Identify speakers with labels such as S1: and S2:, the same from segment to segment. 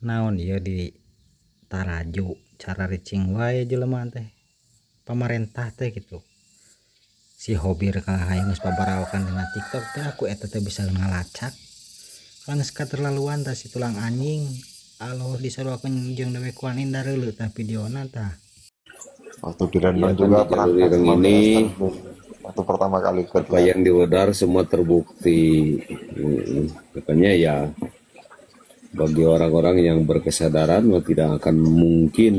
S1: naon ieu di taraju cara reaching wae jelema teh pamarentah teh gitu. Si hobi rek hayang geus pabaraokan dina TikTok teh aku eta teh bisa ngalacak. Kan geus katerlaluan tah si tulang anjing. Aloh disaruakeun jeung dewe Kuan Indah reuleuh tah videona tah.
S2: Waktu di Rendang
S3: Iya kan
S2: juga
S3: di
S2: pernah
S3: jalur
S2: ketemu
S3: ireng
S2: sama
S3: ini
S2: Esther waktu pertama kali ikut
S3: apa yang diwedar semua terbukti. Makanya ya bagi orang-orang yang berkesadaran tidak akan mungkin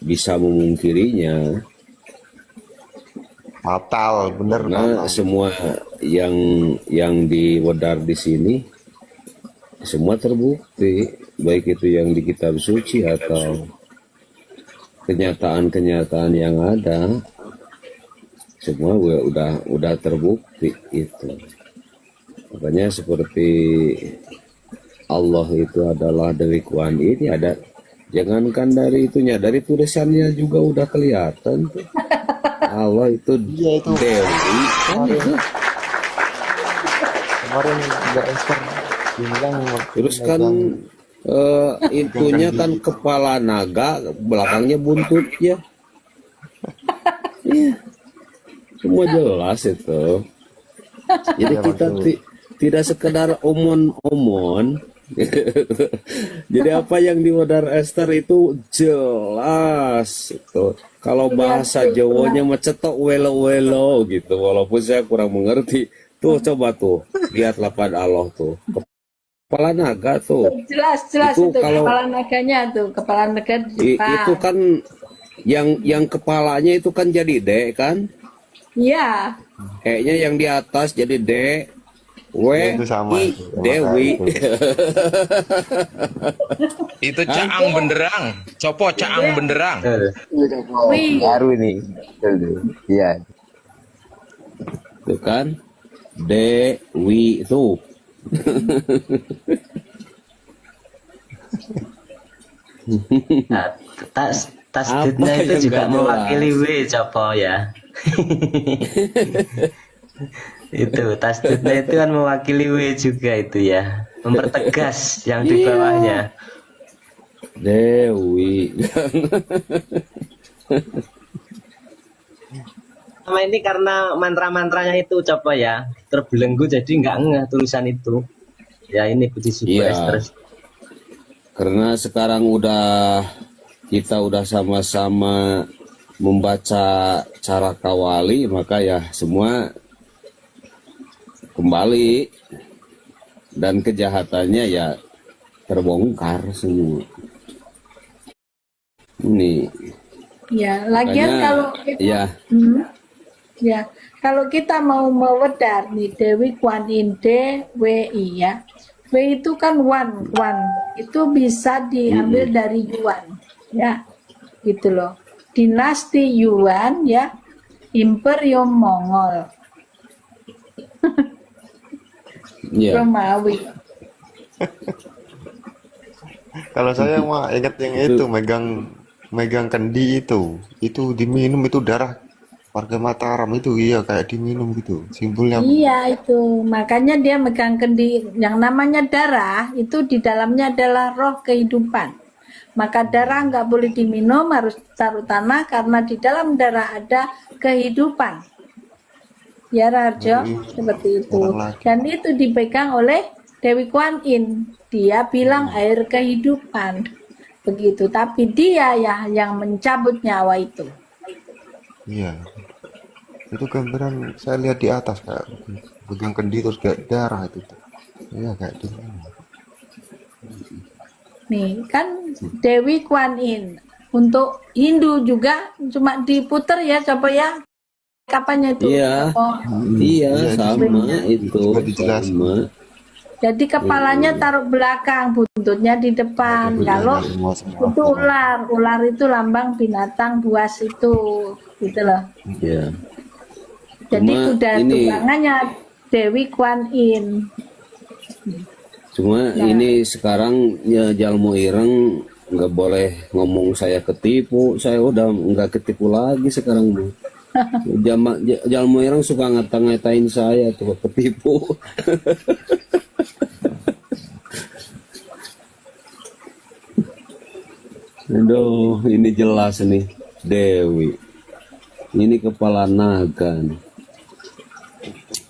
S3: bisa memungkirinya.
S2: fatal, bener
S3: Karena
S2: fatal.
S3: semua yang diwedar di sini semua terbukti, baik itu yang di kitab suci atau kenyataan-kenyataan yang ada, semua udah terbukti itu. Makanya seperti Allah itu adalah Dewi Kuan Yin, ada jangankan dari itunya, dari tulisannya juga udah kelihatan tuh. Allah itu
S2: Iya itu
S3: Dewi kan itu.
S2: kemarin juga Esther bilang waktu
S3: Terus kan itunya kan kepala naga, belakangnya buntutnya. Iya, semua jelas itu. Jadi
S2: ya,
S3: kita tidak sekedar omon-omon. Jadi apa yang di Wadar Esther itu jelas itu. Kalau bahasa Jawanya mecetok welo-welo gitu, walaupun saya kurang mengerti. Tuh coba tuh lihatlah pada Allah tuh. Kepala naga tuh.
S4: Jelas
S3: Itu
S4: itu
S3: kalau
S4: kepala naganya tuh, kepala naga di depan.
S3: itu kan yang kepalanya itu kan jadi D kan?
S4: Iya.
S3: Kayaknya yang di atas jadi D, W,
S2: itu sama
S3: I,
S2: itu.
S3: Dewi.
S5: Itu caang benderang, copo caang benderang.
S4: Wih.
S6: Baru nih. Iya.
S3: Itu kan Dewi itu.
S6: Nah, tas
S3: Apa
S6: duitnya itu
S3: yang
S6: juga
S3: gak
S6: mewakili
S3: jelas?
S6: W copo ya. Itu tas duitnya itu kan mewakili W juga itu ya. Mempertegas yang di bawahnya.
S3: Dewi.
S6: Sama ini karena mantra-mantranya itu coba ya terbelenggu jadi nggak ngeh tulisan itu. Ya ini putih super
S3: Iya.
S6: terus.
S3: Karena sekarang kita udah sama-sama membaca cara kawali, maka ya semua kembali dan kejahatannya ya terbongkar semua. Ini
S4: Ya, lagian
S3: makanya
S4: kalau kita,
S3: ya
S4: ya, kalau kita mau mewedar nih Dewi Kuan Yin DWI ya. W itu kan one. Itu bisa diambil dari Yuan. Ya. Gitu loh. Dinasti Yuan ya. Imperium Mongol.
S3: ya
S4: Romawi.
S2: Kalau saya mah ingat yang itu megang kendi itu diminum itu darah warga Mataram itu, iya kayak diminum gitu simpulnya.
S4: Iya itu, makanya dia megang kendi yang namanya darah itu di dalamnya adalah roh kehidupan. Maka darah nggak boleh diminum, harus taruh tanah karena di dalam darah ada kehidupan. Ya Rajo, seperti itu. Dan itu dipegang oleh Dewi Kuan Yin. Dia bilang air kehidupan. Begitu, tapi dia ya yang mencabut nyawa itu.
S2: Iya itu gambaran saya lihat di atas kayak pegang kendi terus kayak darah itu, iya kayak diminum.
S4: Nih, kan Dewi Kuan Yin. Untuk Hindu juga cuma diputer ya, coba ya. Kapannya itu?
S3: iya
S4: Oh,
S3: iya sama itu
S2: Juga dijelasin.
S3: sama.
S4: jadi kepalanya taruh belakang, buntutnya di depan. Kalau itu ular itu lambang binatang buas itu, gitu loh.
S3: Ya.
S4: Jadi
S3: Cuma
S4: kuda
S3: ini-
S4: tunggangannya Dewi Kuan Yin.
S3: Cuma ini sekarang ya Jalmo Ireng nggak boleh ngomong saya ketipu, saya udah nggak ketipu lagi sekarang Bu. Jalmo Ireng suka ngata-ngatain saya tuh ketipu. Aduh, ini jelas nih, Dewi. Ini kepala naga nih.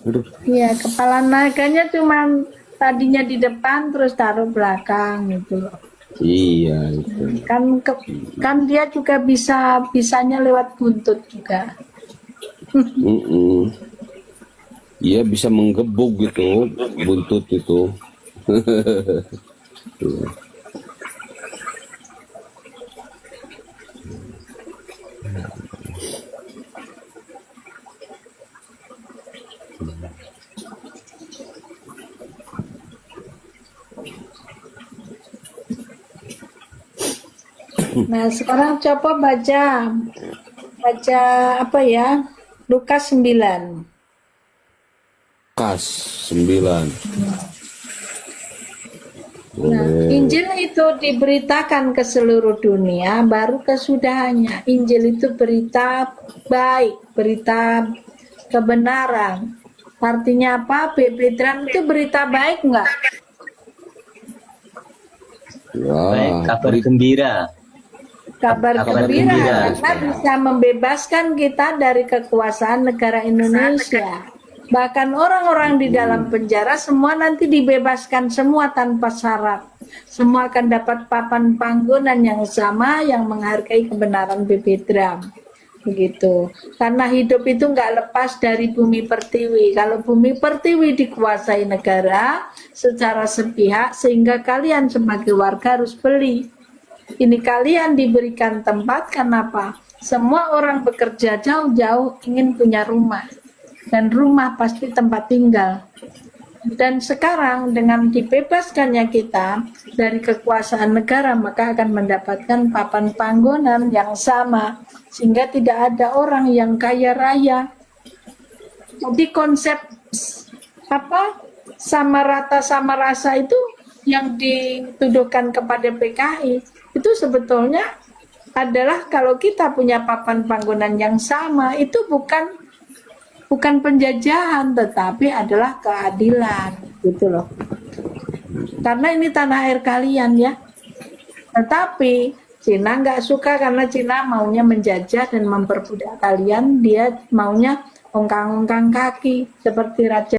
S3: Aduh,
S4: Iya, kepala naganya cuman tadinya di depan terus taruh belakang gitu loh.
S3: iya itu.
S4: Kan dia juga bisanya lewat buntut juga.
S3: Mm-mm. Iya bisa menggebuk gitu, buntut itu. Iya.
S4: Nah, sekarang coba baca apa ya? Lukas 9.
S3: Kas 9.
S4: Nah,
S3: Boleh.
S4: Injil itu diberitakan ke seluruh dunia baru kesudahannya. Injil itu berita baik, berita kebenaran. Artinya apa? Bebedran itu berita baik enggak?
S6: Baik,
S3: Wah,
S6: kabar gembira.
S4: Kabar
S6: Kabar
S4: gembira
S6: gembira.
S4: karena bisa membebaskan kita dari kekuasaan negara Indonesia. Bahkan orang-orang di dalam penjara semua nanti dibebaskan semua tanpa syarat. Semua akan dapat papan panggonan yang sama yang menghargai kebenaran Bebedram. Begitu. Karena hidup itu nggak lepas dari bumi pertiwi. Kalau bumi pertiwi dikuasai negara secara sepihak sehingga kalian sebagai warga harus beli. Ini kalian diberikan tempat, kenapa? Semua orang bekerja jauh-jauh ingin punya rumah. Dan rumah pasti tempat tinggal. Dan sekarang dengan dibebaskannya kita dari kekuasaan negara, maka akan mendapatkan papan panggonan yang sama. Sehingga tidak ada orang yang kaya raya. Jadi konsep apa sama rata sama rasa itu yang dituduhkan kepada PKI itu sebetulnya adalah kalau kita punya papan panggonan yang sama itu bukan penjajahan tetapi adalah keadilan gitu loh. Karena ini tanah air kalian ya. Tetapi Cina nggak suka karena Cina maunya menjajah dan memperbudak kalian, dia maunya ongkang-ongkang kaki seperti Raja